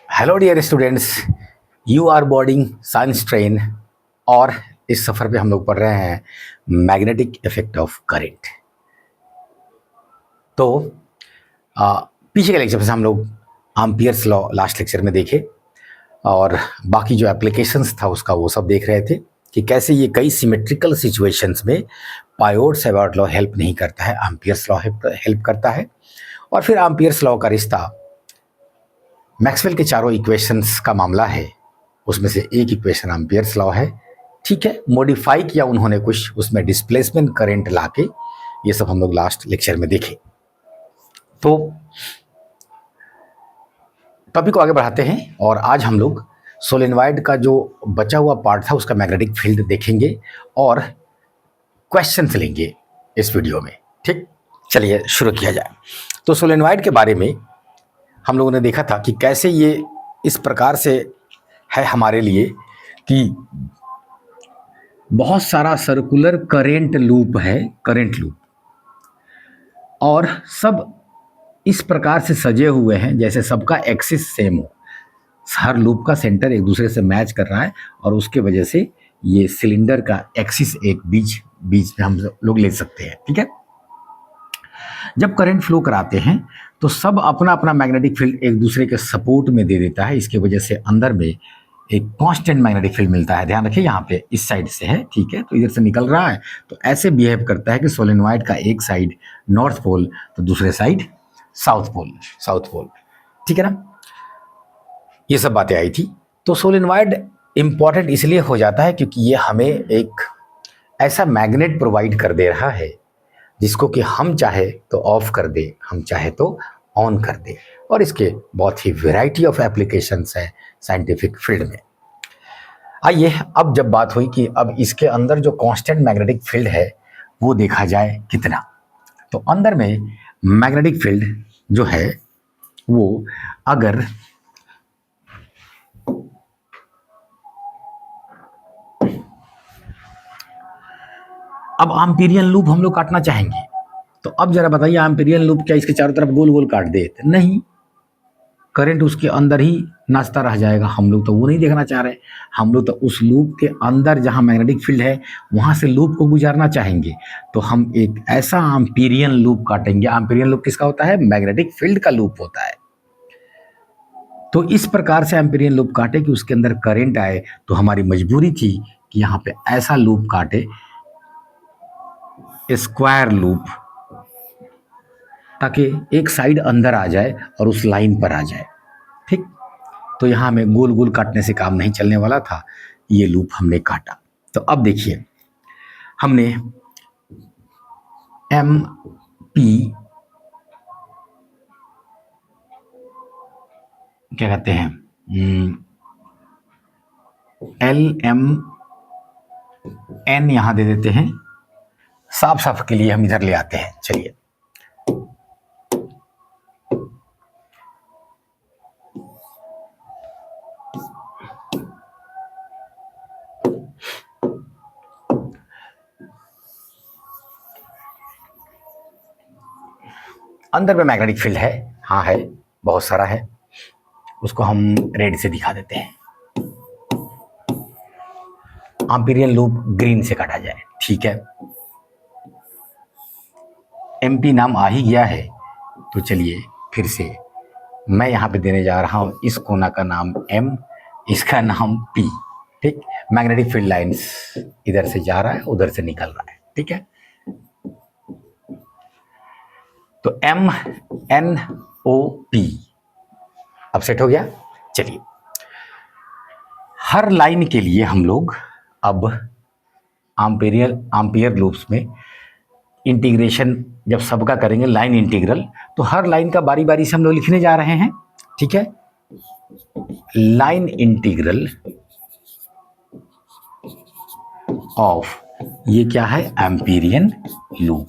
Hello dear students, you are boarding science train. और इस सफ़र पे हम लोग पढ़ रहे हैं मैग्नेटिक इफेक्ट ऑफ करंट। तो पीछे के लेक्चर से हम लोग एम्पियर्स लॉ लास्ट लेक्चर में देखे और बाकी जो एप्लीकेशंस था उसका वो सब देख रहे थे कि कैसे ये कई सिमेट्रिकल सिचुएशंस में पायोड सेवर्ट लॉ हेल्प नहीं करता है, एम्पियर्स लॉ हेल्प करता है। और फिर एम्पियर्स लॉ का रिश्ता मैक्सवेल के चारों इक्वेशंस का मामला है, उसमें से एक इक्वेशन एम्पियर्स लॉ है। ठीक है, मॉडिफाई किया उन्होंने कुछ, उसमें डिस्प्लेसमेंट करंट लाके, ये सब हम लोग लास्ट लेक्चर में देखे। तो टॉपिक को आगे बढ़ाते हैं और आज हम लोग सोलेनॉइड का जो बचा हुआ पार्ट था उसका मैग्नेटिक फील्ड देखेंगे और क्वेश्चंस लेंगे इस वीडियो में। ठीक, चलिए शुरू किया जाए। तो सोलेनॉइड के बारे में हम लोगों ने देखा था कि कैसे ये इस प्रकार से है हमारे लिए कि बहुत सारा सर्कुलर करेंट लूप है, करंट लूप, और सब इस प्रकार से सजे हुए हैं जैसे सबका एक्सिस सेम हो। हर लूप का सेंटर एक दूसरे से मैच कर रहा है और उसके वजह से ये सिलेंडर का एक्सिस एक बीच बीच में हम लोग ले सकते हैं। ठीक है, जब करंट फ्लो कराते हैं तो सब अपना अपना मैग्नेटिक फील्ड एक दूसरे के सपोर्ट में दे देता है। इसके वजह से अंदर में एक कांस्टेंट मैग्नेटिक फील्ड मिलता है। ध्यान रखिए, यहाँ पे इस साइड से है, ठीक है, तो इधर से निकल रहा है तो ऐसे बिहेव करता है कि सोलेनॉइड का एक साइड नॉर्थ पोल तो दूसरे साइड साउथ पोल। ठीक है ना, ये सब बातें आई थी। तो सोलेनॉइड इंपॉर्टेंट इसलिए हो जाता है क्योंकि ये हमें एक ऐसा मैग्नेट प्रोवाइड कर दे रहा है जिसको कि हम चाहे तो ऑफ कर दे, हम चाहे तो ऑन कर दे, और इसके बहुत ही वैरायटी ऑफ एप्लीकेशंस हैं साइंटिफिक फील्ड में। आइए, अब जब बात हुई कि अब इसके अंदर जो कांस्टेंट मैग्नेटिक फील्ड है वो देखा जाए कितना। तो अंदर में मैग्नेटिक फील्ड जो है वो अगर अब एम्पीरियन लूप हम लोग काटना चाहेंगे तो अब जरा बताइए, एम्पीरियन लूप क्या इसके चारों तरफ गोल गोल काट दे? नहीं, करंट उसके अंदर ही नाचता रह जाएगा। हम लोग तो वो नहीं देखना चाह रहे, हम लोग तो उस लूप के अंदर जहाँ मैग्नेटिक फील्ड है वहाँ से लूप को गुजारना चाहेंगे। तो हम एक ऐसा एम्पीरियन लूप काटेंगे। एम्पीरियन लूप किसका होता है? मैग्नेटिक फील्ड का लूप होता है। तो इस प्रकार से एम्पीरियन लूप काटे कि उसके अंदर करंट आए। तो हमारी मजबूरी थी कि यहाँ पे ऐसा लूप काटे, स्क्वायर लूप, ताकि एक साइड अंदर आ जाए और उस लाइन पर आ जाए। ठीक, तो यहाँ हमें गोल गोल काटने से काम नहीं चलने वाला था, ये लूप हमने काटा। तो अब देखिए, हमने एम पी क्या कहते हैं, एल एम एन यहाँ दे देते हैं। साफ साफ के लिए हम इधर ले आते हैं। चलिए, अंदर में मैग्नेटिक फील्ड है, हाँ है, बहुत सारा है। उसको हम रेड से दिखा देते हैं। एम्पीरियन लूप ग्रीन से काटा जाए। ठीक है, एमपी नाम आ ही गया है तो चलिए फिर से मैं यहाँ पे देने जा रहा हूँ इस कोना का नाम एम, इसका नाम पी। ठीक, मैग्नेटिक फील्ड लाइंस इधर से जा रहा है, उधर से निकल रहा है। ठीक है, तो एम एन ओ पी अब सेट हो गया। चलिए, हर लाइन के लिए हम लोग अब एम्पियर लूप्स में इंटीग्रेशन जब सबका करेंगे, लाइन इंटीग्रल, तो हर लाइन का बारी बारी से हम लोग लिखने जा रहे हैं। ठीक है, लाइन इंटीग्रल ऑफ, ये क्या है? Amperian loop.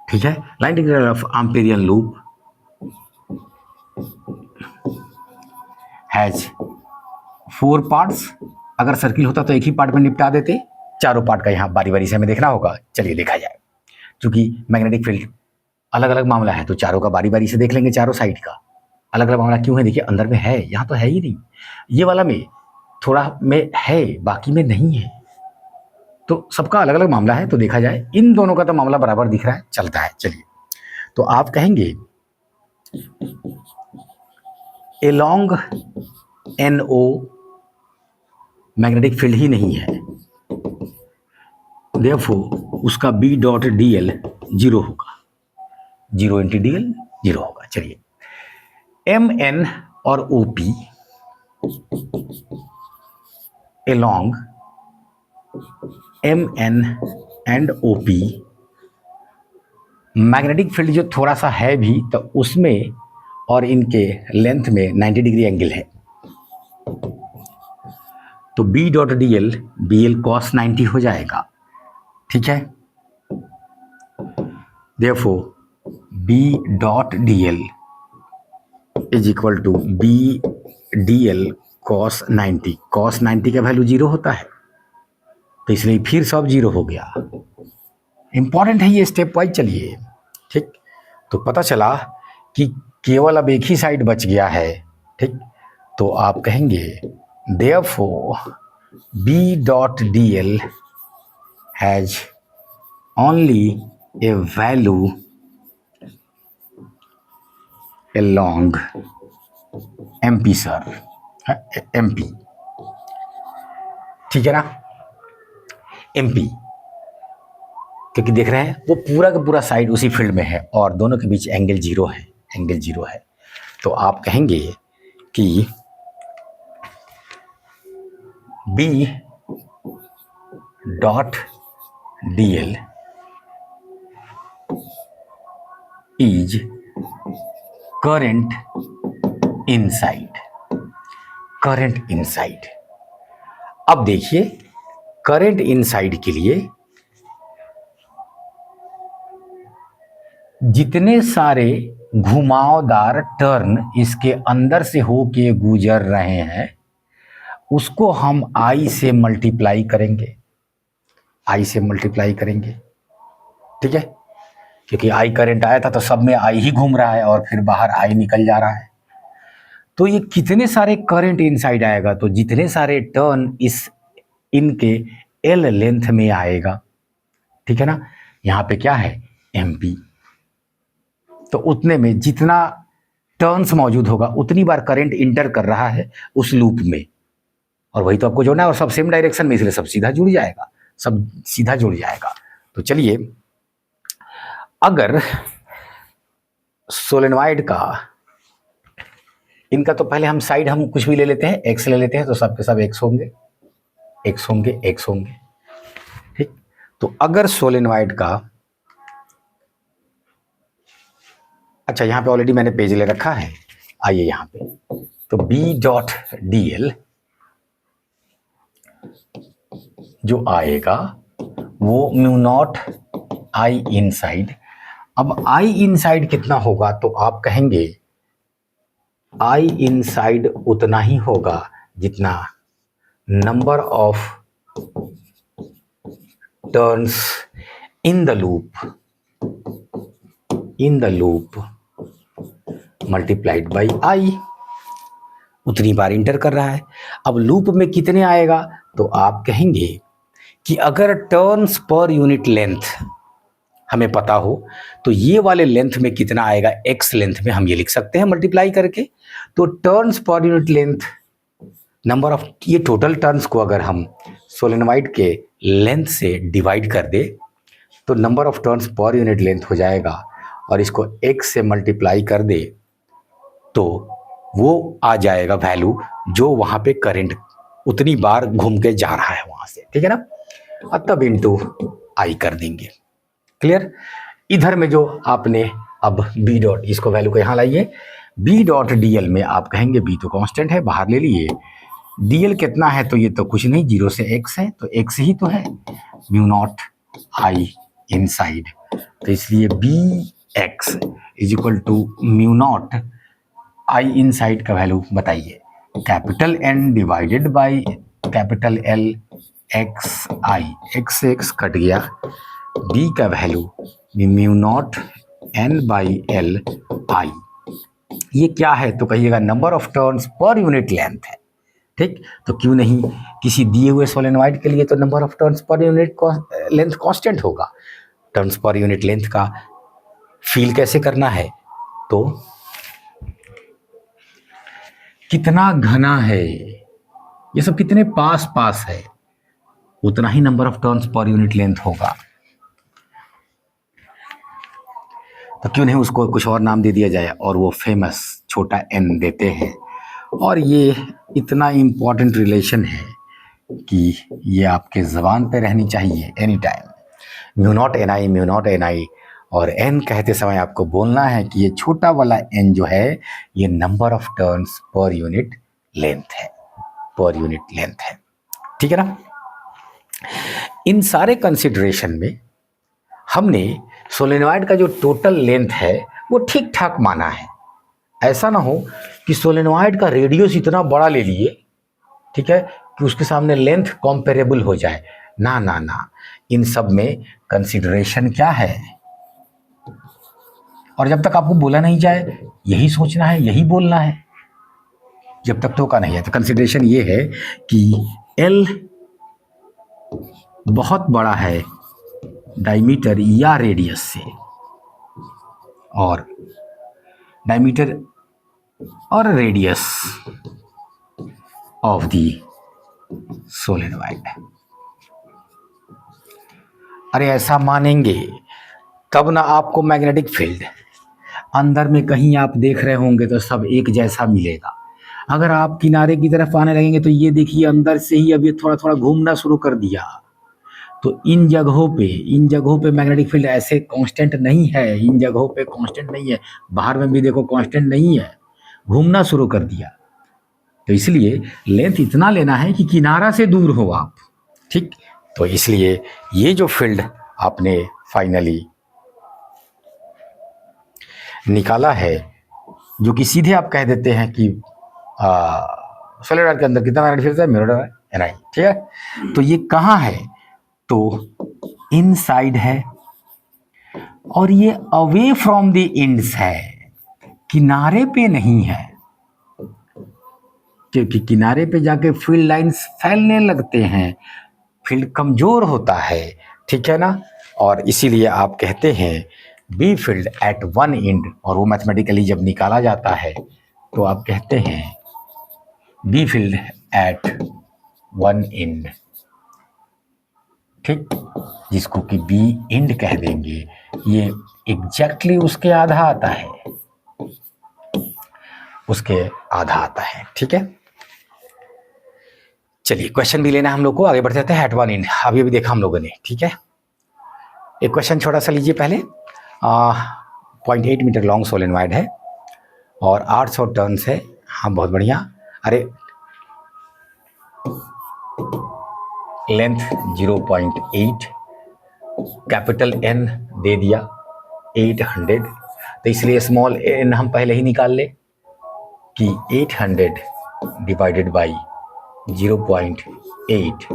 ठीक है, line integral of Amperian loop has 4 parts. अगर सर्किल होता तो एक ही पार्ट में निपटा देते, चारों पार्ट का यहाँ बारी बारी से हमें देखना होगा। चलिए देखा जाए। क्योंकि मैग्नेटिक फील्ड अलग अलग मामला है तो चारों का बारी बारी से देख लेंगे। चारों साइड का अलग अलग मामला क्यों है, देखिए अंदर में है, यहाँ तो है ही नहीं। ये वाला में थोड़ा में है, बाकी में नहीं है, तो सबका अलग अलग मामला है। तो देखा जाए इन दोनों का तो मामला बराबर दिख रहा है, चलता है। चलिए, तो आप कहेंगे एलोंग NO मैग्नेटिक फील्ड ही नहीं है, देयरफॉर उसका B.dl जीरो होगा, 0 इंटू dl 0 होगा। चलिए, MN और OP along MN and OP magnetic field जो थोड़ा सा है भी तो उसमें और इनके लेंथ में 90 डिग्री एंगल है। तो B.dl BL cos 90 हो जाएगा, ठीक है। Therefore B.dl is equal to BDL cos 90। cos 90 का वैल्यू 0 होता है, तो इसलिए फिर सब 0 हो गया। इंपॉर्टेंट है ये स्टेप वाइज। चलिए, ठीक, तो पता चला कि केवल अब एक ही साइड बच गया है, ठीक। तो आप कहेंगे therefore B.dl has only A value along MP sir, MP, ठीक है ना, MP, क्योंकि देख रहे हैं वो पूरा का पूरा साइड उसी फील्ड में है और दोनों के बीच एंगल 0 है, एंगल 0 है। तो आप कहेंगे कि B.dl is current inside, current inside. अब देखिए, करंट इनसाइड के लिए जितने सारे घुमावदार टर्न इसके अंदर से होके गुजर रहे हैं उसको हम I से मल्टीप्लाई करेंगे, I से मल्टीप्लाई करेंगे, ठीक है। क्योंकि I करंट आया था तो सब में I ही घूम रहा है और फिर बाहर I निकल जा रहा है। तो ये कितने सारे करंट इनसाइड आएगा, तो जितने सारे टर्न इस इनके L लेंथ में आएगा, ठीक है ना। यहाँ पे क्या है MP, तो उतने में जितना टर्न्स मौजूद होगा उतनी बार करंट इंटर कर रहा है उस लूप में, और वही तो आपको जोड़ना है और सब सेम डायरेक्शन में, इसलिए सब सीधा जुड़ जाएगा, सब सीधा जुड़ जाएगा। तो चलिए, अगर सोलेनॉइड का इनका तो पहले हम साइड हम कुछ भी ले लेते हैं, एक्स ले लेते हैं, तो सब के सब एक्स होंगे, एक्स होंगे, एक्स होंगे, ठीक। तो अगर सोलेनॉइड का, अच्छा यहाँ पे ऑलरेडी मैंने पेज ले रखा है, आइए यहाँ पे, तो B.dl जो आएगा वो μ0 I इनसाइड। अब I इनसाइड कितना होगा, तो आप कहेंगे I इनसाइड उतना ही होगा जितना number of turns in the loop multiplied by I, उतनी बार इंटर कर रहा है। अब लूप में कितने आएगा, तो आप कहेंगे कि अगर टर्न्स पर यूनिट लेंथ हमें पता हो तो ये वाले लेंथ में कितना आएगा, x लेंथ में हम ये लिख सकते हैं मल्टीप्लाई करके। तो turns per unit length, number of, ये टोटल टर्न्स को अगर हम सोलेनॉइड के लेंथ से डिवाइड कर दे तो number of turns per unit length हो जाएगा, और इसको x से मल्टीप्लाई कर दे तो वो आ जाएगा वैल्यू जो वहाँ पे करंट उतनी बार घूम के जा रहा है वहाँ से, ठीक है ना। और तब इंटू I कर देंगे, क्लियर। इधर में जो आपने अब B डॉट, इसको वैल्यू को यहाँ लाइए, B.dl में आप कहेंगे B तो कांस्टेंट है, बाहर ले लिए, dl कितना है, तो ये तो कुछ नहीं, 0 से x है, तो x ही तो है, μ0 I इनसाइड। तो इसलिए Bx is equal to μ0 I inside का वैल्यू बताइए, capital N divided by capital L x I, x से एक्स कट गया, बी का value mu not N by L I. ये क्या है तो कहिएगा number of turns per unit length है। ठीक, तो क्यों नहीं किसी दिए हुए सोलेनोइड के लिए तो number of turns per unit length constant होगा। टर्न्स पर यूनिट लेंथ का फील कैसे करना है, तो कितना घना है, ये सब कितने पास पास है, उतना ही number of turns per unit length होगा। तो क्यों नहीं उसको कुछ और नाम दे दिया जाए, और वो फेमस छोटा एन देते हैं। और ये इतना इम्पॉर्टेंट रिलेशन है कि ये आपके ज़बान पे रहनी चाहिए any time. Mu not N I, mu not N I, और एन कहते समय आपको बोलना है कि ये छोटा वाला एन जो है ये number of turns per unit length है, पर यूनिट लेंथ है। ठीक है ना। इन सारे कंसिडरेशन में हमने सोलेनोइड का जो टोटल लेंथ है वो ठीक ठाक माना है। ऐसा ना हो कि सोलेनोइड का रेडियस इतना बड़ा ले लिए, ठीक है, कि उसके सामने लेंथ कंपेरेबल हो जाए। ना ना ना, इन सब में कंसिडरेशन क्या है, और जब तक आपको बोला नहीं जाए यही सोचना है, यही बोलना है, जब तक तो का नहीं है। तो कंसिडरेशन ये है कि एल बहुत बड़ा है डायमीटर या रेडियस से, और डायमीटर और रेडियस ऑफ दी सोलेनोइड। अरे ऐसा मानेंगे तब ना आपको मैग्नेटिक फील्ड अंदर में कहीं आप देख रहे होंगे तो सब एक जैसा मिलेगा। अगर आप किनारे की तरफ आने लगेंगे तो ये देखिए अंदर से ही अब ये थोड़ा थोड़ा घूमना शुरू कर दिया। तो इन जगहों पे मैग्नेटिक फील्ड ऐसे कांस्टेंट नहीं है, इन जगहों पे कांस्टेंट नहीं है, बाहर में भी देखो कांस्टेंट नहीं है, घूमना शुरू कर दिया। तो इसलिए लेंथ इतना लेना है कि किनारा से दूर हो आप। ठीक, तो इसलिए ये जो फील्ड आपने फाइनली निकाला है, जो कि सीधे आप कह देते हैं कि सोलेनोइड के अंदर कितना मैग्नेटिक फील्ड है, म्यू नॉट एन आई। ठीक है, तो ये कहाँ है, तो इनसाइड है, और ये अवे फ्रॉम द एंड्स है, किनारे पे नहीं है, क्योंकि किनारे पे जाके फील्ड लाइंस फैलने लगते हैं, फील्ड कमजोर होता है। ठीक है ना, और इसीलिए आप कहते हैं B field at one end, और वो मैथमेटिकली जब निकाला जाता है तो आप कहते हैं B field at one end. ठीक, जिसको कि बी एंड कह देंगे, ये एग्जैक्टली उसके आधा आता है, उसके आधा आता है। ठीक है, चलिए क्वेश्चन भी लेना है हम लोग को, आगे बढ़ जाते हैं। एट वन एंड अभी देखा हम लोगों ने। ठीक है, एक क्वेश्चन छोटा सा लीजिए पहले। 0.8 मीटर लॉन्ग सोलेनोइड है और 800 टर्न्स है। हाँ बहुत बढ़िया। अरे लेंथ 0.8, कैपिटल एन दे दिया 800, तो इसलिए स्मॉल एन हम पहले ही निकाल ले कि 800 डिवाइडेड बाई 0.8,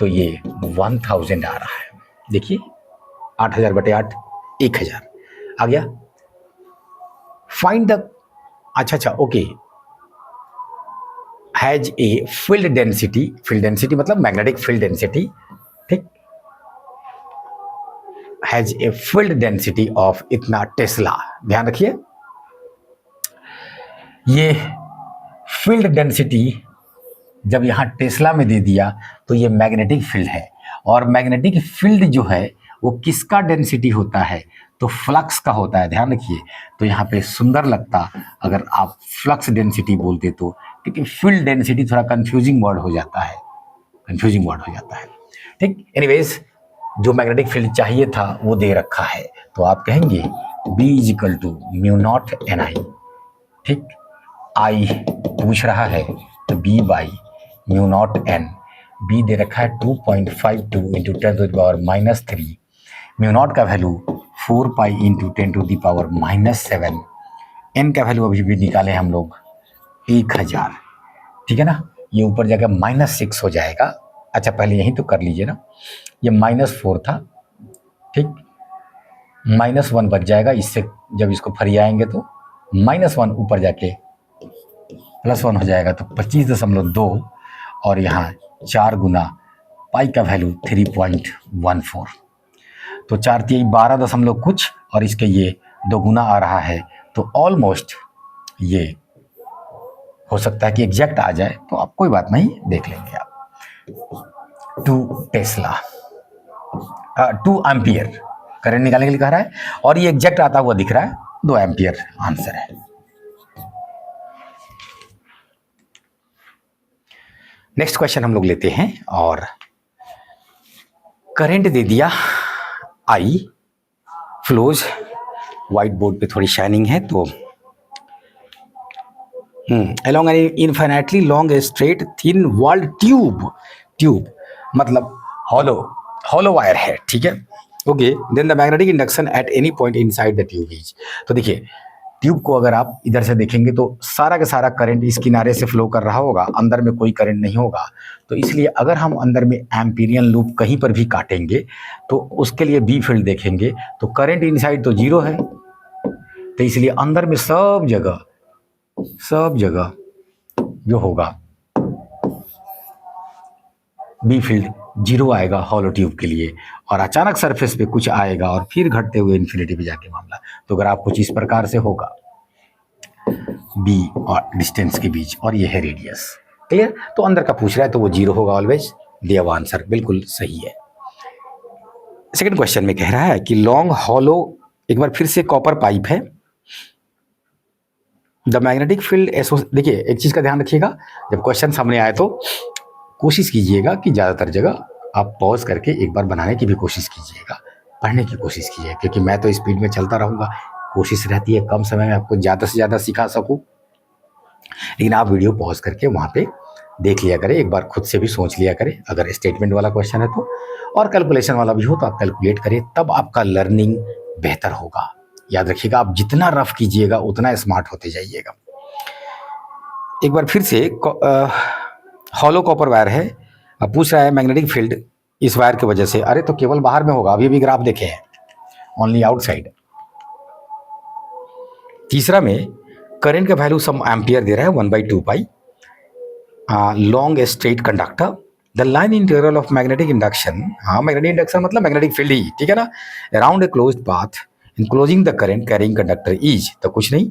तो ये 1000 आ रहा है। देखिए 8000 बटे 8, 1000 आ गया। फाइंड द, अच्छा okay, has a field density मतलब मैग्नेटिक फील्ड डेंसिटी। ठीक, has a field density of इतना टेस्ला। ध्यान रखिए, ये फील्ड डेंसिटी जब यहां टेस्ला में दे दिया तो ये मैग्नेटिक फील्ड है, और मैग्नेटिक फील्ड जो है वो किसका डेंसिटी होता है, तो फ्लक्स का होता है। ध्यान रखिए, तो यहाँ पे सुंदर लगता अगर आप फ्लक्स डेंसिटी बोलते तो, क्योंकि फील्ड डेंसिटी थोड़ा कंफ्यूजिंग वर्ड हो जाता है, ठीक, एनीवेज जो मैग्नेटिक फील्ड चाहिए था वो दे रखा है, तो आप कहेंगे B is equal to mu not N I. ठीक, आई पूछ रहा है तो B by mu not N, B दे रखा है 2.52 into 10 to the power -3, mu not का value 4 pi into 10 to the power -7, N का वैल्यू अभी भी निकाले हम लोग 1000। ठीक है ना, ये ऊपर जाकर -6 हो जाएगा, अच्छा पहले यहीं तो कर लीजिए ना, ये -4 था, ठीक, -1 बच जाएगा इससे, जब इसको फरियाएंगे तो -1 ऊपर जाके +1 हो जाएगा, तो 25.2 और यहाँ 4 गुना पाई का वैल्यू 3.14, तो 4 3 12 दशमलव कुछ और इसके ये 2 गुना आ रहा है, तो ऑलमोस्ट ये हो सकता है कि एग्जैक्ट आ जाए, तो आप कोई बात नहीं, देख लेंगे आप। 2 टेस्ला 2 एम्पियर करंट निकालने के लिए कह रहा है और ये एग्जैक्ट आता हुआ दिख रहा है, 2 एम्पियर आंसर है। नेक्स्ट क्वेश्चन हम लोग लेते हैं और करंट दे दिया आई, फ्लोज, व्हाइट बोर्ड पे थोड़ी शाइनिंग है, तो along an infinitely long straight thin walled tube मतलब hollow वायर है, ठीक है, okay, then the magnetic induction at any point inside the tube is, तो देखिए ट्यूब को अगर आप इधर से देखेंगे तो सारा का सारा करंट इस किनारे से फ्लो कर रहा होगा, अंदर में कोई करंट नहीं होगा, तो इसलिए अगर हम अंदर में एम्पीरियन लूप कहीं पर भी काटेंगे तो उसके लिए बी फील्ड देखेंगे, तो करंट इनसाइड तो 0 है, तो इसलिए अंदर में सब जगह जो होगा बी फील्ड 0 आएगा हॉलो ट्यूब के लिए, और अचानक सरफेस पे कुछ आएगा और फिर घटते हुए इन्फिनिटी पे जाके मामला, तो अगर आप कुछ इस प्रकार से होगा बी और डिस्टेंस के बीच और ये है रेडियस, क्लियर, तो अंदर का पूछ रहा है तो वो 0 होगा ऑलवेज, दिया हुआ आंसर बिल्कुल सही है। सेकंड क्वेश्चन में कह रहा है कि लॉन्ग हॉलो, एक बार फिर से कॉपर पाइप है, द मैग्नेटिक फील्ड देखिए एक चीज का ध्यान रखिएगा, जब क्वेश्चन सामने आए तो कोशिश कीजिएगा कि ज़्यादातर जगह आप पॉज करके एक बार बनाने की भी कोशिश कीजिएगा, पढ़ने की कोशिश कीजिए, क्योंकि मैं तो स्पीड में चलता रहूँगा, कोशिश रहती है कम समय में आपको ज़्यादा से ज़्यादा सिखा सकूँ, लेकिन आप वीडियो पॉज करके वहाँ पे देख लिया करें, एक बार खुद से भी सोच लिया करें, अगर स्टेटमेंट वाला क्वेश्चन है तो, और कैलकुलेशन वाला भी हो तो आप कैलकुलेट करें, तब आपका लर्निंग बेहतर होगा। याद रखिएगा, आप जितना रफ कीजिएगा उतना स्मार्ट होते जाइएगा। एक बार फिर से हॉलो कॉपर वायर है, अब पूछ रहा है मैग्नेटिक फील्ड इस वायर की वजह से, अरे तो केवल बाहर में होगा, अभी भी ग्राफ देखे हैं, ओनली आउटसाइड। तीसरा में करंट का वैल्यू सम एम्पियर दे रहा है 1/2 pi, long straight conductor, the line integral of magnetic induction, हाँ मैग्नेटिक इंडक्शन मतलब मैग्नेटिक फील्ड ही, ठीक है ना, around a closed path enclosing the current carrying conductor is, तो कुछ नहीं,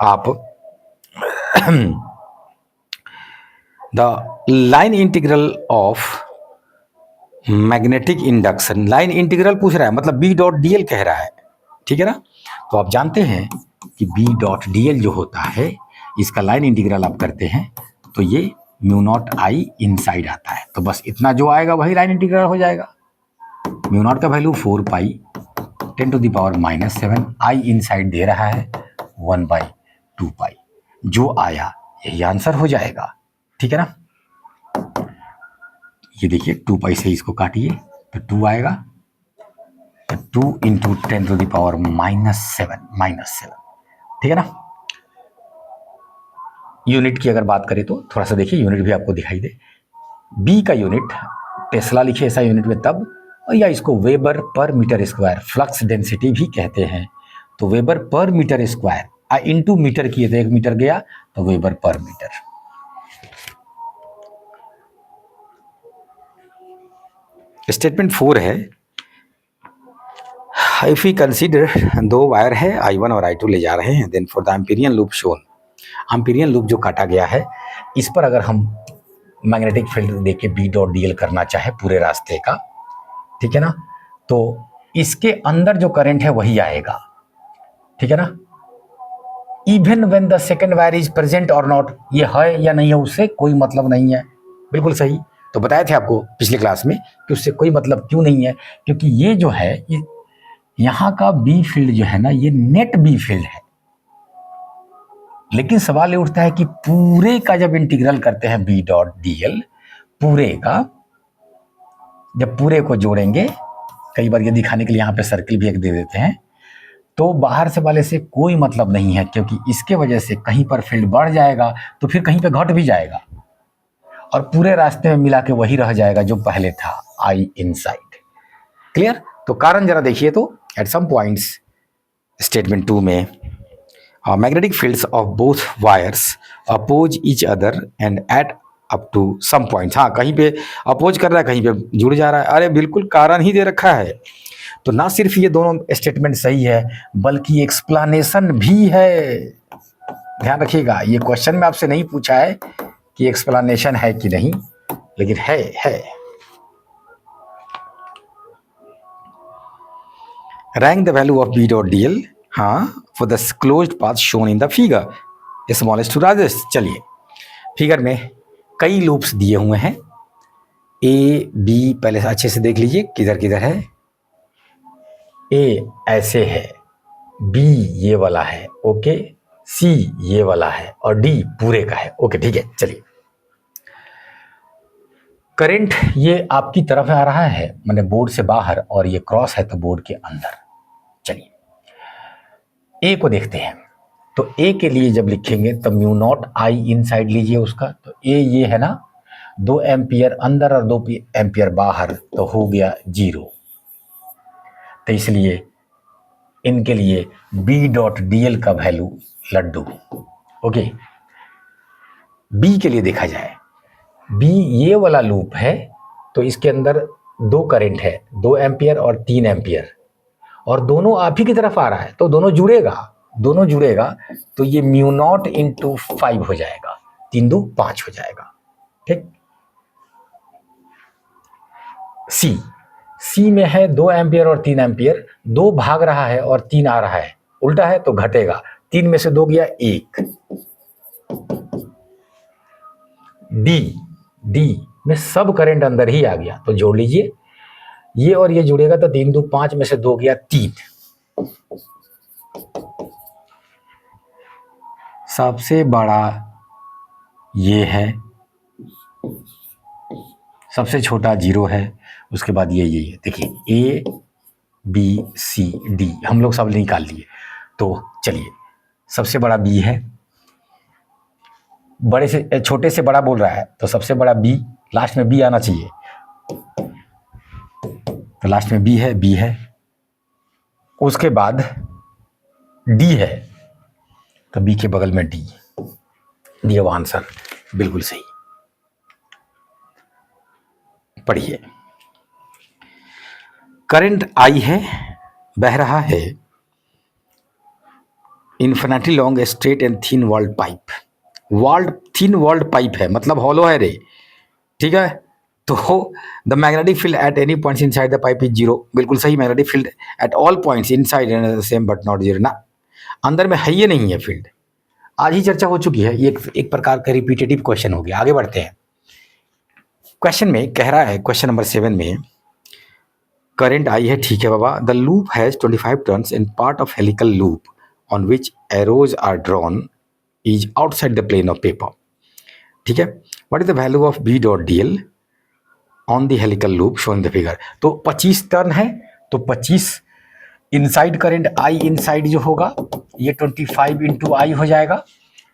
आप the line integral of magnetic induction, line integral पूछ रहा है मतलब B.dl कह रहा है, ठीक है ना, तो आप जानते हैं कि B.dl जो होता है इसका लाइन इंटीग्रल आप करते हैं तो ये μ0I इनसाइड आता है, तो बस इतना जो आएगा वही लाइन इंटीग्रल हो जाएगा। μ0 का वैल्यू 4 पाई 10⁻⁻7, I इनसाइड दे रहा है 1/2 पाई, जो आया यही आंसर हो जाएगा, ठीक है ना। ये देखिए 2 पाई से इसको काटिए तो 2 आएगा, तो 2 इंटू 10⁻⁻7, ठीक है ना। यूनिट की अगर बात करें तो थोड़ा सा देखिए, यूनिट भी आपको दिखाई दे, बी का यूनिट टेस्ला लिखे ऐसा यूनिट में तब, या इसको वेबर पर मीटर स्क्वायर, फ्लक्स डेंसिटी भी कहते हैं, तो वेबर पर मीटर स्क्वायर इंटू मीटर किए तो 1 मीटर गया, तो वेबर पर मीटर। स्टेटमेंट 4 है, इफ वी कंसीडर 2 वायर है I1 और I2 ले जा रहे हैं, then for the Amperian loop shown, Amperian loop जो काटा गया है इस पर अगर हम मैग्नेटिक फील्ड देके B.dl करना चाहे पूरे रास्ते का, ठीक है ना, तो इसके अंदर जो करंट है वही आएगा, ठीक है ना, even when the second wire is present और नॉट, ये है या नहीं है उससे कोई मतलब नहीं है, बिल्कुल सही, तो बताए थे आपको पिछले क्लास में कि उससे कोई मतलब क्यों नहीं है, क्योंकि ये जो है ये यहाँ का बी फील्ड जो है ना ये नेट बी फील्ड है, लेकिन सवाल ये उठता है कि पूरे का जब इंटीग्रल करते हैं B.dl, पूरे का जब पूरे को जोड़ेंगे, कई बार ये दिखाने के लिए यहाँ पे सर्किल भी एक दे देते हैं, तो बाहर से वाले से कोई मतलब नहीं है, क्योंकि इसके वजह से कहीं पर फील्ड बढ़ जाएगा तो फिर कहीं पे घट भी जाएगा, और पूरे रास्ते में मिला के वही रह जाएगा जो पहले था, आई इनसाइड। क्लियर? तो कारण जरा देखिए तो, एट सम पॉइंट्स स्टेटमेंट 2 में magnetic fields of both wires oppose each other and add up to some points. हाँ, कहीं पे अपोज कर रहा है, कहीं पे जुड़ जा रहा है। अरे बिल्कुल कारण ही दे रखा है। तो ना सिर्फ ये दोनों स्टेटमेंट सही है, बल्कि एक्सप्लेनेशन भी है। ध्यान रखिएगा, ये क्वेश्चन में आपसे नहीं पूछा है कि एक्सप्लेनेशन है कि नहीं, लेकिन है। Rank the value of B dot D L, हाँ, for the closed path shown in the figure smallest to राजेश। चलिए, फिगर में कई लूप्स दिए हुए हैं। ए बी पहले से अच्छे से देख लीजिए किधर किधर है। ए ऐसे है, बी ये वाला है, ओके, सी ये वाला है, और डी पूरे का है। ओके, ठीक है। चलिए, करंट ये आपकी तरफ आ रहा है, मैंने बोर्ड से बाहर, और ये क्रॉस है तो बोर्ड के अंदर। चलिए, ए को देखते हैं। तो ए के लिए जब लिखेंगे तब म्यू नॉट आई इनसाइड लीजिए उसका। तो ए ये है ना, 2 एम्पियर अंदर और 2 एम्पियर बाहर, तो हो गया 0। तो इसलिए इनके लिए बी डॉट डी एल का वैल्यू लड्डू। ओके, बी के लिए देखा जाए, बी ये वाला लूप है, तो इसके अंदर 2 करंट है, 2 एम्पियर और 3 एम्पियर, और दोनों आप ही की तरफ आ रहा है, तो दोनों जुड़ेगा। तो ये म्यू नॉट इंटू 5 हो जाएगा, 3 2 5 हो जाएगा। ठीक। सी में है 2 एम्पियर और 3 एम्पियर, 2 भाग रहा है और 3 आ रहा है, उल्टा है तो घटेगा, 3 में से 2 गया 1। डी में सब करंट अंदर ही आ गया, तो जोड़ लीजिए, ये और ये जुड़ेगा तो 3 2 5 में से 2 गया 3। सबसे बड़ा ये है, सबसे छोटा 0 है, उसके बाद ये है। देखिए, ए बी सी डी हम लोग सब निकाल लिए। तो चलिए, सबसे बड़ा बी है, बड़े से छोटे से बड़ा बोल रहा है, तो सबसे बड़ा बी, लास्ट में बी आना चाहिए, तो लास्ट में बी है। उसके बाद डी है, तो बी के बगल में डी दिया हुआ आंसर बिल्कुल सही। पढ़िए, करंट आई है, बह रहा है, infinity long straight and thin walled pipe. Thin walled pipe है, मतलब हॉलो है रे, ठीक है। तो the magnetic field at any points inside the pipe is 0। बिल्कुल सही, magnetic field at all points inside and same but not 0 ना, अंदर में है, ये नहीं है फील्ड। आज ही चर्चा हो चुकी है, ये एक प्रकार का रिपीटेटिव क्वेश्चन हो गया। आगे बढ़ते हैं। क्वेश्चन में कह रहा है, क्वेश्चन नंबर 7 में करंट आई है, ठीक है बाबा। The loop has 25 turns in part of helical loop on which arrows are drawn is outside the plane of paper. ठीक है, what is the value of B dot D L on the helical loop shown the figure. तो 25 turn है, तो 25 inside current I inside जो होगा, ये 25 into आई हो जाएगा,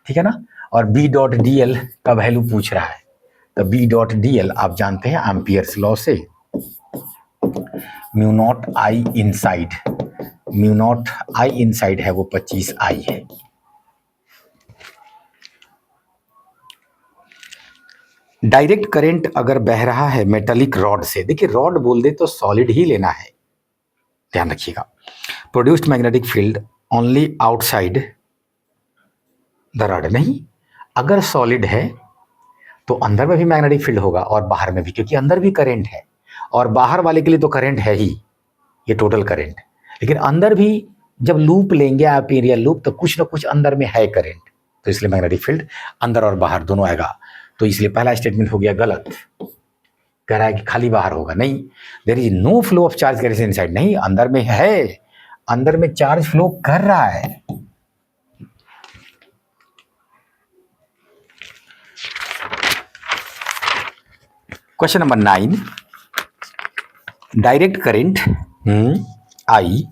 ठीक है ना। और बी डॉट डी एल का वैल्यू पूछ रहा है, तो बी डॉट डी एल आप जानते हैं एम्पियर्स लॉ से, म्यू नॉट आई इनसाइड है वो 25 आई है। डायरेक्ट करंट अगर बह रहा है मेटालिक रॉड से, देखिए रॉड बोल दे तो सॉलिड ही लेना है, ध्यान रखिएगा। Produced magnetic field only outside the rod, नहीं, अगर सॉलिड है तो अंदर में भी मैग्नेटिक फील्ड होगा और बाहर में भी, क्योंकि अंदर भी करंट है, और बाहर वाले के लिए तो करंट है ही, ये टोटल करंट। लेकिन अंदर भी जब लूप लेंगे आप, एरियल लूप, तो कुछ ना कुछ अंदर में है करंट, तो इसलिए मैग्नेटिक फील्ड अंदर और बाहर दोनों आएगा। तो इसलिए पहला स्टेटमेंट हो गया गलत। कह रहा है कि खाली बाहर होगा, नहीं, there is no flow of charge carrying inside, नहीं, अंदर में है, अंदर में चार्ज फ्लो कर रहा है। Question number 9, direct current I.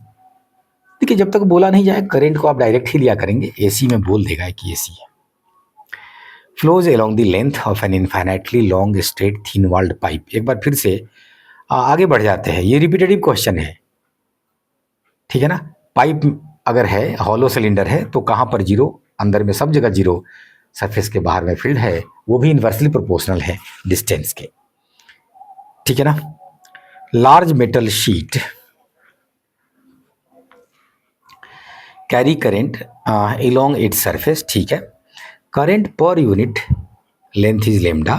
देखिए, जब तक बोला नहीं जाए करंट को आप डायरेक्ट ही लिया करेंगे, एसी में बोल देगा कि एसी है। Flows along the length of an infinitely long straight thin walled pipe. एक बार फिर से आगे बढ़ जाते हैं, ये रिपीटेटिव क्वेश्चन है, ठीक है ना। पाइप अगर है, हॉलो सिलेंडर है, तो कहाँ पर जीरो, अंदर में सब जगह जीरो, सरफेस के बाहर में फील्ड है, वो भी इन्वर्सली प्रोपोर्शनल है डिस्टेंस के, ठीक है ना। Large metal sheet carry current along its surface, ठीक है। Current per unit length is lambda.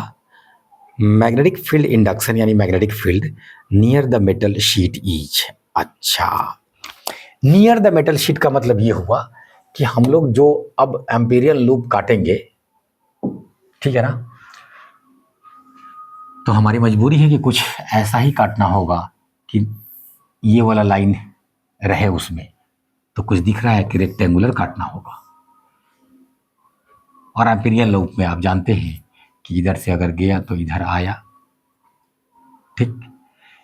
Magnetic field induction यानी magnetic field near the metal sheet is. अच्छा, नियर द मेटल शीट का मतलब ये हुआ कि हम लोग जो अब एम्पीरियल लूप काटेंगे, ठीक है ना, तो हमारी मजबूरी है कि कुछ ऐसा ही काटना होगा कि ये वाला लाइन रहे उसमें, तो कुछ दिख रहा है कि रेक्टेंगुलर काटना होगा। और एम्पीरियल लूप में आप जानते हैं कि इधर से अगर गया तो इधर आया, ठीक।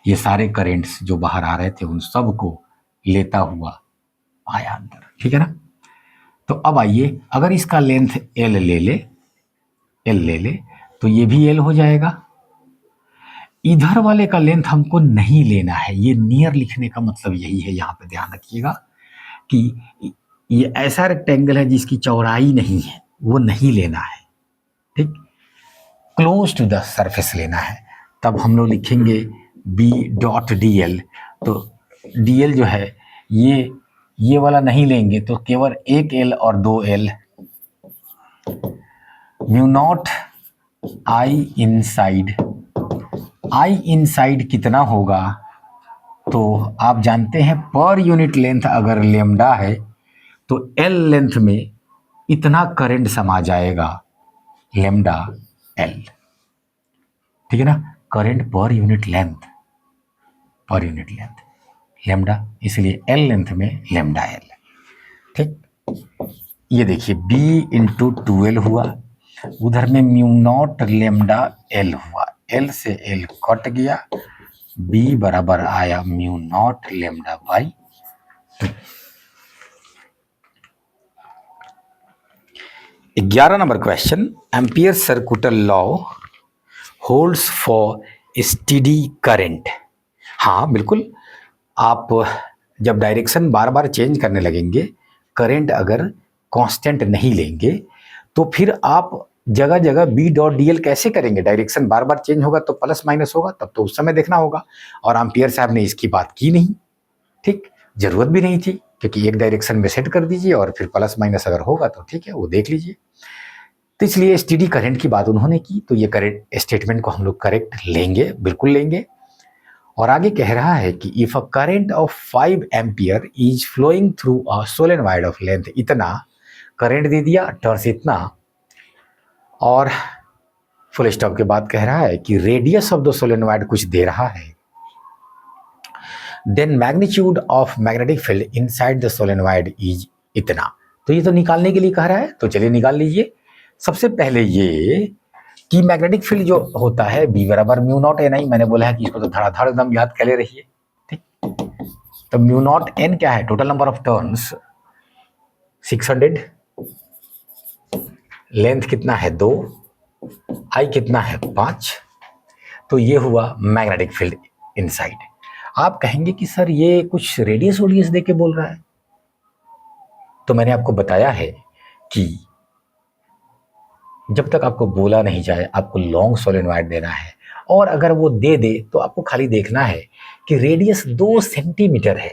ये सारे करेंट्स जो बाहर आ रहे थे उन सब को लेता हुआ आया अंदर, ठीक है ना। तो अब आइए, अगर इसका लेंथ एल ले ले तो ये भी एल हो जाएगा। इधर वाले का लेंथ हमको नहीं लेना है, ये नियर लिखने का मतलब यही है, यहाँ पे ध्यान रखिएगा कि ये ऐसा रेक्टेंगल है जिसकी चौड़ाई नहीं है, वो नहीं लेना है, ठीक। क्लोज टू द सरफेस लेना है, तब हम लोग लिखेंगे बी डॉट डी एल। तो डी एल जो है ये वाला नहीं लेंगे, तो केवल एक एल और दो एल, म्यू नॉट आई इनसाइड। आई इनसाइड कितना होगा, तो आप जानते हैं पर यूनिट लेंथ अगर लेमडा है तो एल लेंथ में इतना करंट समा जाएगा, लेमडा एल, ठीक है ना। Current per unit length lambda, इसलिए एल लेंथ में लेमडा एल, ठीक। ये देखिए बी इंटू 2L हुआ, उधर में म्यू नॉट लेमडा एल हुआ, एल से एल कट गया, बी बराबर आया mu naught lambda by 2। 11 number question, ampere circular law holds for steady current. हाँ बिल्कुल, आप जब डायरेक्शन बार बार चेंज करने लगेंगे, करंट अगर कांस्टेंट नहीं लेंगे, तो फिर आप जगह जगह बी डॉट डी एल कैसे करेंगे, डायरेक्शन बार बार चेंज होगा तो प्लस माइनस होगा, तब तो उस समय देखना होगा। और एम्पियर साहब ने इसकी बात की नहीं, ठीक, जरूरत भी नहीं थी, क्योंकि एक डायरेक्शन में सेट कर दीजिए और फिर प्लस माइनस अगर होगा तो ठीक है, वो देख लीजिए। तो इसलिए स्टेडी करंट की बात उन्होंने की, तो ये करंट स्टेटमेंट को हम लोग करेक्ट लेंगे, बिल्कुल लेंगे। और आगे कह रहा है कि if a current of 5 ampere is flowing through a solenoid of length इतना, करंट दे दिया, टर्न्स इतना, और फुल स्टॉप के बाद कह रहा है कि रेडियस ऑफ द सोलेनॉइड कुछ दे रहा है, then magnitude of magnetic field inside the solenoid is इतना। तो ये तो निकालने के लिए कह रहा है, तो चलिए निकाल लीजिए। सबसे पहले ये कि मैग्नेटिक फील्ड जो होता है बी बराबर म्यू नॉट एन आई, मैंने बोला है कि इसको तो धड़ाधड़ एकदम याद कर ले रहिए, ठीक। तो म्यू नॉट एन क्या है, total number of turns 600, length कितना है 2, आई कितना है 5, तो ये हुआ मैग्नेटिक फील्ड इनसाइड। आप कहेंगे कि सर ये कुछ रेडियस ओडियस दे के बोल रहा है, तो मैंने आपको बताया है कि जब तक आपको बोला नहीं जाए आपको लॉन्ग सोलेनॉइड देना है, और अगर वो दे दे तो आपको खाली देखना है कि रेडियस 2 सेंटीमीटर है,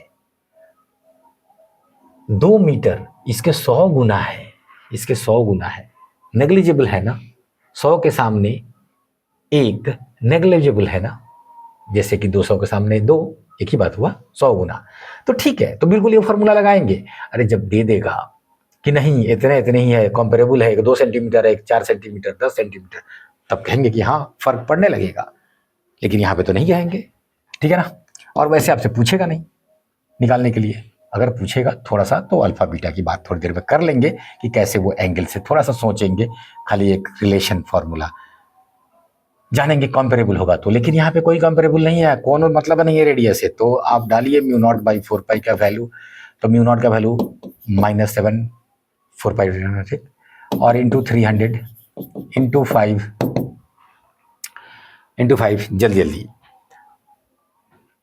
2 मीटर इसके 100 गुना है, इसके 100 गुना है, नेग्लिजिबल है ना, 100 के सामने 1 नेग्लिजिबल है ना, जैसे कि 200 के सामने 2, एक ही बात हुआ, 100 गुना। तो ठीक है, तो बिल्कुल ये फॉर्मूला लगाएंगे। अरे जब दे देगा कि नहीं इतने ही है, कंपेरेबल है, 2 सेंटीमीटर है, 4 सेंटीमीटर, 10 सेंटीमीटर, तब कहेंगे कि हाँ फर्क पड़ने लगेगा, लेकिन यहाँ पे तो नहीं कहेंगे, ठीक है ना। और वैसे आपसे पूछेगा नहीं निकालने के लिए, अगर पूछेगा थोड़ा सा तो अल्फा बीटा की बात थोड़ी देर में कर लेंगे कि कैसे वो एंगल से थोड़ा सा सोचेंगे, खाली एक रिलेशन फॉर्मूला जानेंगे कंपेरेबल होगा तो। लेकिन यहाँ पे कोई कंपेरेबल नहीं है, कौन मतलब नहीं है रेडियस है, तो आप डालिए म्यू नॉट बाई 4 पाई का वैल्यू, तो म्यू नॉट का वैल्यू -7 4 पाई, ठीक, और इंटू 300 इंटू 5 इंटू 5, जल्दी जल्दी,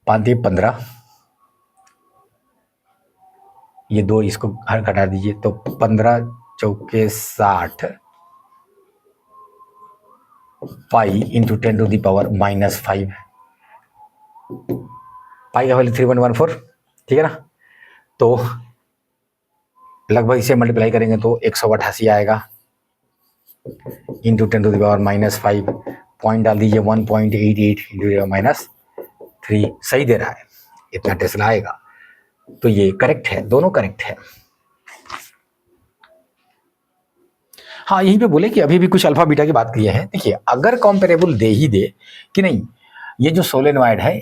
5 15, ये दो इसको हर घटा दीजिए, तो 15 चौके 60 पाई इंटू 10⁻⁻5, पाई का वैल्यू 3.14, ठीक है ना। तो लगभग इसे मल्टीप्लाई करेंगे तो 188 आएगा इंटू 10⁻⁻5, पॉइंट डाल दीजिए 1.88 इंटू 3, सही दे रहा है, इतना टेस्ला आएगा। तो ये करेक्ट है, दोनों करेक्ट है। हाँ, यहीं पे बोले कि अभी भी कुछ अल्फा बीटा की बात की है। देखिए, अगर कॉम्पेरेबल दे ही दे कि नहीं, ये जो सोलेनॉइड है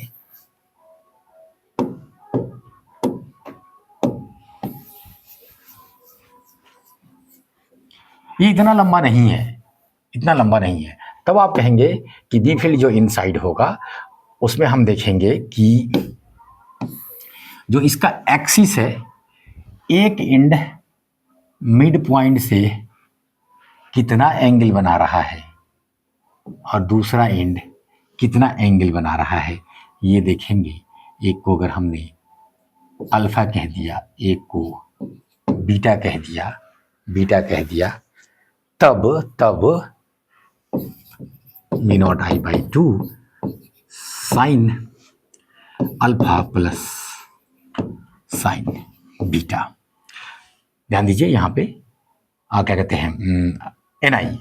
ये इतना लंबा नहीं है, इतना लंबा नहीं है, तब आप कहेंगे कि बी फील्ड जो इनसाइड होगा उसमें हम देखेंगे कि जो इसका एक्सिस है, एक एंड मिड पॉइंट से कितना एंगल बना रहा है और दूसरा एंड कितना एंगल बना रहा है, ये देखेंगे। एक को अगर हमने अल्फा कह दिया, एक को बीटा कह दिया, तब me not I by 2 sine alpha plus sign beta. ध्यान दीजिए यहाँ पे क्या कहते हैं, एन आई,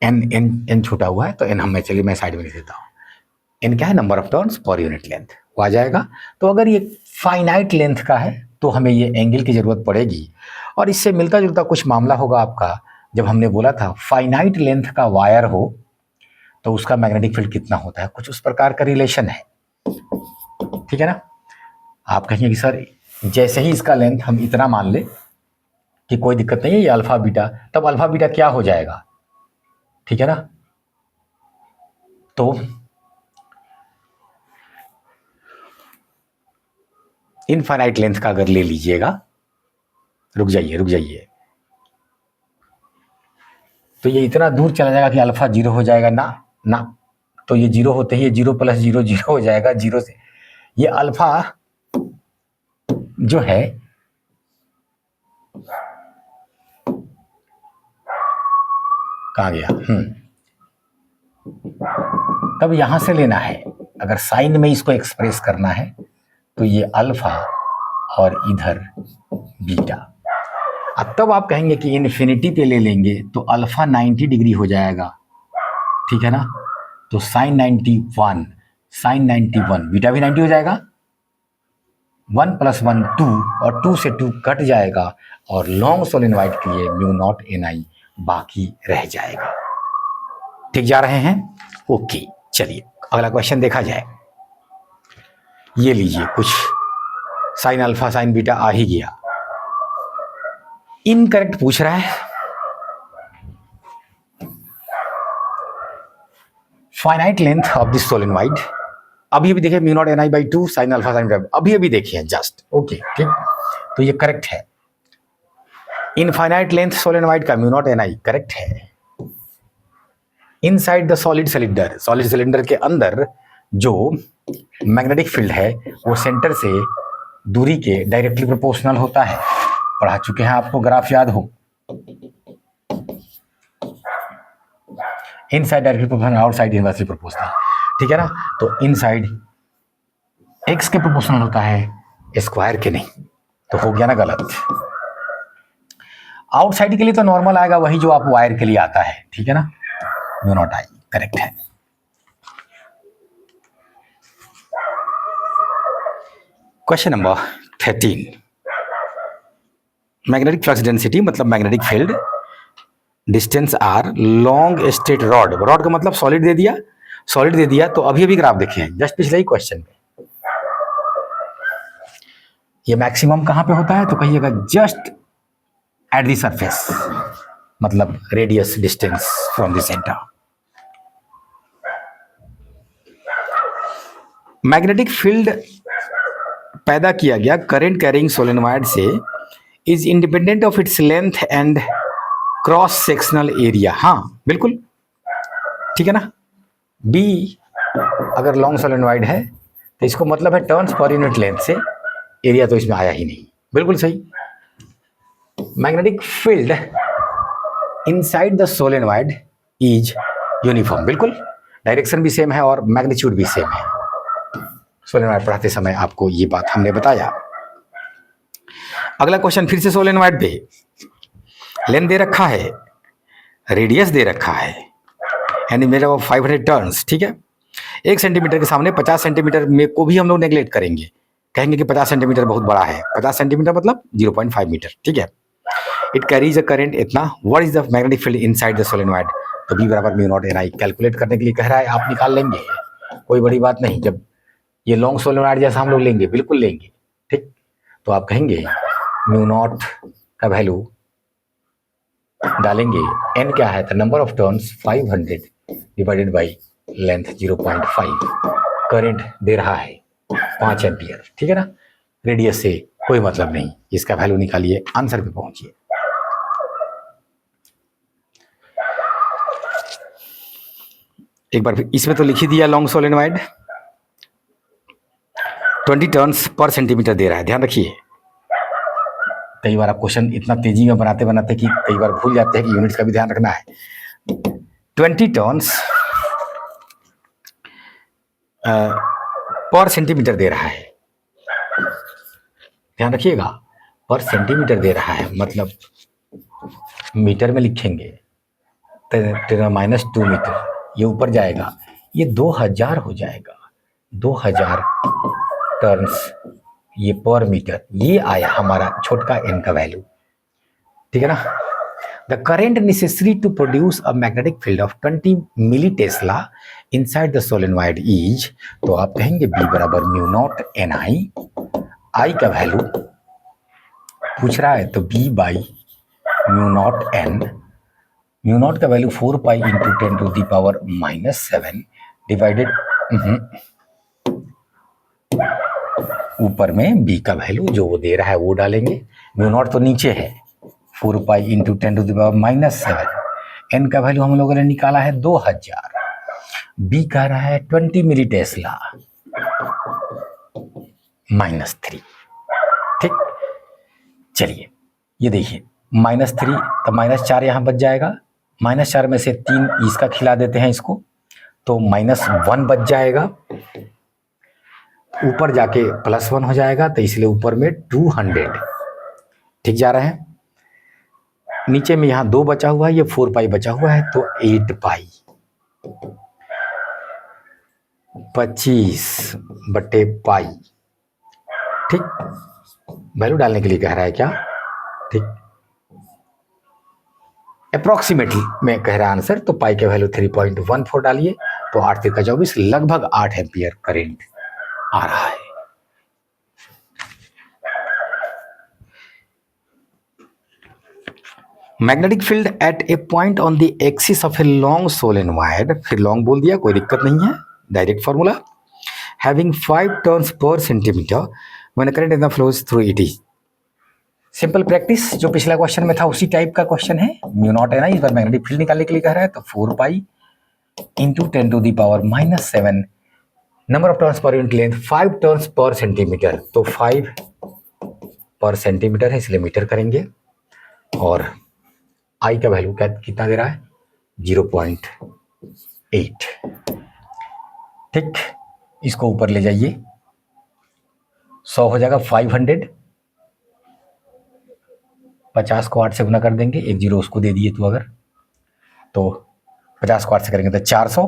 एन छोटा हुआ है तो एन मैं साइड में लिख देता हूँ। एन क्या है, number of turns per unit length, वो आ जाएगा। तो अगर ये फाइनाइट लेंथ का है तो हमें ये एंगल की ज़रूरत पड़ेगी, और इससे मिलता जुलता कुछ मामला होगा आपका, जब हमने बोला था फाइनाइट लेंथ का वायर हो तो उसका मैग्नेटिक फील्ड कितना होता है, कुछ उस प्रकार का रिलेशन है, ठीक है ना। आप कहेंगे कि सर जैसे ही इसका लेंथ हम इतना मान ले कि कोई दिक्कत नहीं है, ये अल्फा बीटा, तब अल्फा बीटा क्या हो जाएगा, ठीक है ना। तो इनफाइनाइट लेंथ का अगर ले लीजिएगा, रुक जाइए, तो ये इतना दूर चला जाएगा कि अल्फा 0 हो जाएगा ना, तो ये 0 होते ही 0 + 0 0 हो जाएगा, 0 से ये अल्फा जो है कहाँ गया, तब यहां से लेना है। अगर साइन में इसको एक्सप्रेस करना है तो ये अल्फा और इधर बीटा। अब तब आप कहेंगे कि इन्फिनिटी पे ले लेंगे तो अल्फा 90 डिग्री हो जाएगा, ठीक है ना। तो साइन 91, बीटा भी 90 हो जाएगा, 1 + 1 2, और 2 से 2 कट जाएगा, और लॉन्ग सोलेनॉइड के लिए म्यू नॉट NI बाकी रह जाएगा। ठीक जा रहे हैं, ओके। चलिए अगला क्वेश्चन देखा जाए। ये लीजिए, कुछ साइन अल्फा साइन बीटा आ ही गया, इनकरेक्ट पूछ रहा है। Finite length of this solenoid, अभी देखिए mu naught NI by 2 sine alpha sign beta, अभी देखिए जस्ट, ओके ठीक, तो ये करेक्ट है। इनफाइनाइट लेंथ सोलेनॉइड का म्यू नॉट NI करेक्ट है। इनसाइड द सॉलिड सिलेंडर के अंदर जो मैग्नेटिक फील्ड है वो सेंटर से दूरी के डायरेक्टली प्रोपोर्शनल होता है, पढ़ा चुके हैं, आपको ग्राफ याद हो। Inside directly proportional, outside inversely proportional, ठीक है ना। तो इनसाइड एक्स के प्रोपोर्शनल होता है, स्क्वायर के नहीं, तो हो गया ना गलत। आउटसाइड के लिए तो नॉर्मल आएगा, वही जो आप वायर के लिए आता है, ठीक है ना। म्यू नॉट आई करेक्ट है। Question number 13, magnetic flux density मतलब magnetic field distance r long straight rod, rod का मतलब सॉलिड दे दिया, तो अभी ग्राफ देखिए, जस्ट पिछले ही क्वेश्चन में ये मैक्सिमम कहां पे होता है, तो कहिएगा जस्ट एट द सरफेस, मतलब radius distance from the centre. Magnetic field पैदा किया गया करंट कैरिंग सोलेनॉइड से is independent of its length and cross sectional area, हाँ बिल्कुल ठीक है ना। बी अगर लॉन्ग सोलेनोइड है तो इसको मतलब है टर्न्स पर यूनिट लेंथ से, एरिया तो इसमें आया ही नहीं, बिल्कुल सही। Magnetic field inside the solenoid is uniform, बिल्कुल डायरेक्शन भी सेम है और मैग्नीट्यूड भी सेम है। सोलेनोइड पढ़ाते समय आपको ये बात हमने बताया। अगला क्वेश्चन फिर से सोलेनोइड पे, लेंथ दे रखा है, रेडियस दे रखा है, यानी मेरे वो 500 टर्न्स, ठीक है। 1 सेंटीमीटर के सामने 50 सेंटीमीटर में को भी हम लोग नेग्लेक्ट करेंगे, कहेंगे कि 50 सेंटीमीटर बहुत बड़ा है, 50 सेंटीमीटर मतलब 0.5 मीटर, ठीक है। इट कैरीज अ करंट इतना, what is the magnetic field inside the solenoid, तो बी बराबर mu not N I calculate करने के लिए कह रहा है, आप निकाल लेंगे, कोई बड़ी बात नहीं। जब ये लॉन्ग सोलेनोइड जैसा हम लोग लेंगे, बिल्कुल लेंगे, ठीक। तो आप कहेंगे म्यू नॉट का वैल्यू डालेंगे, एन क्या है, तो number of turns 500 divided by length 0.5, current दे रहा है 5 एम्पियर, ठीक है ना। रेडियस से कोई मतलब नहीं, इसका वैल्यू निकालिए, आंसर पे पहुंचिए। एक बार फिर इसमें तो लिख ही दिया, long solenoid 20 turns per centimetre दे रहा है, ध्यान रखिए। कई बार आप क्वेश्चन इतना तेजी में बनाते बनाते कि कई बार भूल जाते हैं कि यूनिट्स का भी ध्यान रखना है। 20 टर्न्स पर सेंटीमीटर दे रहा है, ध्यान रखिएगा, पर सेंटीमीटर दे रहा है, मतलब मीटर में लिखेंगे तो -2 मीटर, ये ऊपर जाएगा, ये 2000 हो जाएगा, 2000 टर्न्स ये पर मीटर, ये आया हमारा छोटका एन का वैल्यू, ठीक है ना। The current necessary to produce a magnetic field of 20 milli tesla inside the solenoid is, तो आप कहेंगे बी बराबर mu not N I, I का वैल्यू पूछ रहा है तो B by mu not N, mu not का value 4 pi into 10 to the power -7 divided, ऊपर में बी का वैल्यू जो वो दे रहा है वो डालेंगे, म्यू नॉट तो नीचे है, 4 pi into 10 to the power -7, N का वैल्यू हम लोगों ने निकाला है 2000, बी कह रहा है 20 मिली टेस्ला -3, ठीक। चलिए ये देखिए -3 तो -4 यहाँ बच जाएगा, -4 में से 3 इसका खिला देते हैं इसको, तो -1 बच जाएगा, ऊपर जाके +1 हो जाएगा, तो इसलिए ऊपर में 200, ठीक जा रहे हैं। नीचे में यहाँ 2 बचा हुआ है, ये 4 पाई बचा हुआ है, तो 8 पाई 25/पाई, ठीक। वैल्यू डालने के लिए कह रहा है क्या, ठीक, अप्रोक्सीमेटली में कह रहा है आंसर, तो पाई के वैल्यू 3.14 डालिए, तो 8 3 24, लगभग 8 एम्पियर करंट आ रहा है। Magnetic field eight A point on the axis of a long solenoid, फिर लॉन्ग बोल दिया, कोई दिक्कत नहीं है, direct formula, having 5 turns per centimetre when current in the flows through it is. Simple practice जो पिछला क्वेश्चन में था उसी टाइप का क्वेश्चन है, म्यू नॉट है ना, इस बार मैग्नेटिक फील्ड निकालने के लिए कह रहा है, तो 4 pi into 10 to the power -7, number of turns per unit length 5 turns per centimetre, तो 5 पर सेंटीमीटर है इसलिए मीटर करेंगे, और आई का वैल्यू कितना दे रहा है 0.8, ठीक। इसको ऊपर ले जाइए, 100 हो जाएगा 500, 50 को 8 से गुना कर देंगे, 1 0 उसको दे दिए, तो अगर तो 50 को 8 से करेंगे तो 400,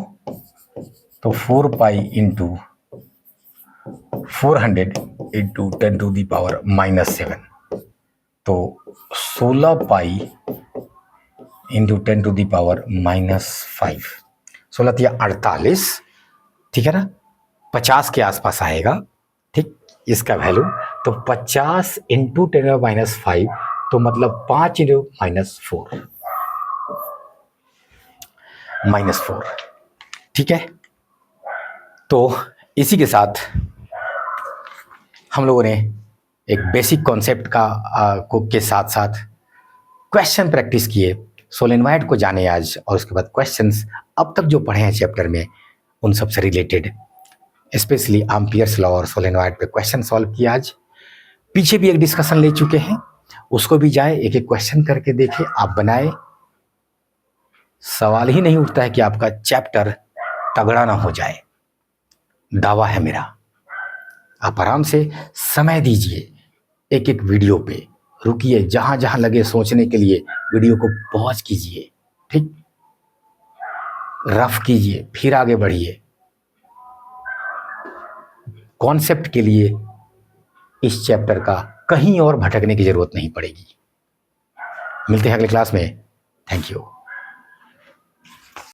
तो 4 pi into 400 into 10 to the power -7, तो 16 pi into 10 to the power -5, 16 या 48, ठीक है ना, 50 के आसपास आएगा, ठीक इसका वैल्यू, तो 50 इंटू 10 -5, तो मतलब 5 इंटू -4, ठीक है। तो इसी के साथ हम लोगों ने एक बेसिक कॉन्सेप्ट का के साथ साथ क्वेश्चन प्रैक्टिस किए सोलेनॉइड को जाने आज, और उसके बाद क्वेश्चंस अब तक जो पढ़े हैं चैप्टर में उन सब से रिलेटेड, स्पेशली एम्पियर्स लॉ और सोलेनॉइड पे क्वेश्चन सॉल्व किया आज। पीछे भी एक डिस्कशन ले चुके हैं, उसको भी जाए, एक एक क्वेश्चन करके देखें, आप बनाए। सवाल ही नहीं उठता है कि आपका चैप्टर तगड़ा ना हो जाए, दावा है मेरा। आप आराम से समय दीजिए, एक एक वीडियो पे रुकिए, जहां जहां लगे सोचने के लिए वीडियो को पॉज कीजिए, ठीक, रफ कीजिए, फिर आगे बढ़िए। कॉन्सेप्ट के लिए इस चैप्टर का कहीं और भटकने की जरूरत नहीं पड़ेगी। मिलते हैं अगले क्लास में। Thank you.